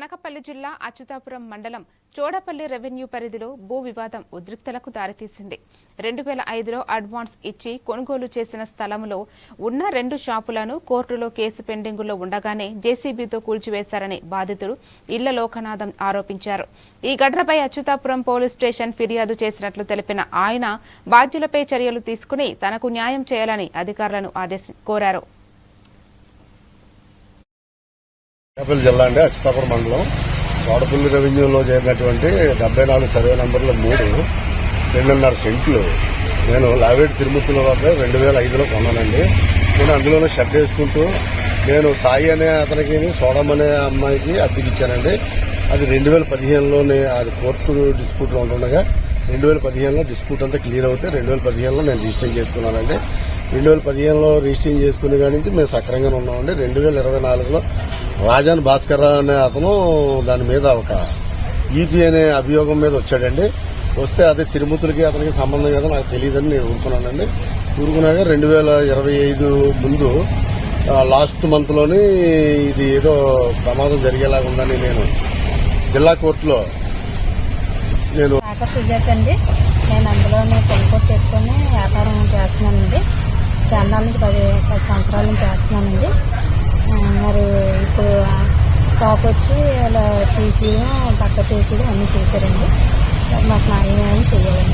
అనకాపల్లి జిల్లా అచ్యుతాపురం మండలం చోడపల్లి రెవెన్యూ పరిధిలో భూ వివాదం ఉద్రిక్తలకు దారితీసింది. 2005లో అడ్వాన్స్ ఇచ్చి కొనుగోలు చేసిన స్థలంలో ఉన్న 2 షాపులను కోర్టులో కేసు పెండింగులో ఉండగానే జేసీబీతో కూల్చివేశారని బాధితుడు ఇళ్ల లోకనాథం ఆరోపించారు. ఈ ఘటనపై అచ్యుతాపురం పోలీస్ స్టేషన్ ఫిర్యాదు చేసినట్లు తెలిపిన ఆయన బాధ్యులపై చర్యలు తీసుకుని తనకు న్యాయం చేయాలని అధికారులను కోరారు. అనకాపల్లి జిల్లా అండి అచ్యుతాపురం మండలం చోడపల్లి రెవెన్యూలో చేరినటువంటి 74 సర్వే నంబర్లో 2.5 సెంట్లు నేను లావేటి తిరుమతుల వద్ద 2005లో కొన్నానండి. నేను అందులోనే షెడ్ వేసుకుంటూ నేను సాయి అనే అతనికి సోడం అనే అమ్మాయికి అద్దెకిచ్చానండి. అది 2015లోనే అది కోర్టు డిస్ప్యూట్లో ఉంటుండగా 2015లో డిస్ప్యూట్ అంతా క్లియర్ అవుతే 2015లో నేను రిజిస్టర్ చేసుకున్నానండి. 2015లో రిజిస్టర్ చేసుకునే కాడి నుంచి మేము సక్రంగానే ఉన్నామండి. 2024లో రాజాన్ భాస్కర్ అనే అతను దాని మీద ఒక ఈపీ అనే అభియోగం మీద వచ్చాడండి. వస్తే అదే తిరుమతులకి అతనికి సంబంధం కదా నాకు తెలియదని నేను ఊరుకున్నానండి. ఊరుకున్నాక 2025 ముందు లాస్ట్ మంత్లోని ఇది ఏదో ప్రమాదం జరిగేలాగా ఉందని నేను జిల్లా కోర్టులో నేను నేను అందులోనే కొనుగోలు పెట్టుకుని వ్యాపారం చేస్తున్నానండి. చాలా నుంచి 10 సంవత్సరాల నుంచి చేస్తున్నానండి. మరి ఇప్పుడు షాప్ వచ్చి అలా తీసి పక్క తీసుడు అన్నీ చేశారండి. మాకు న్యాయం చేయాలండి.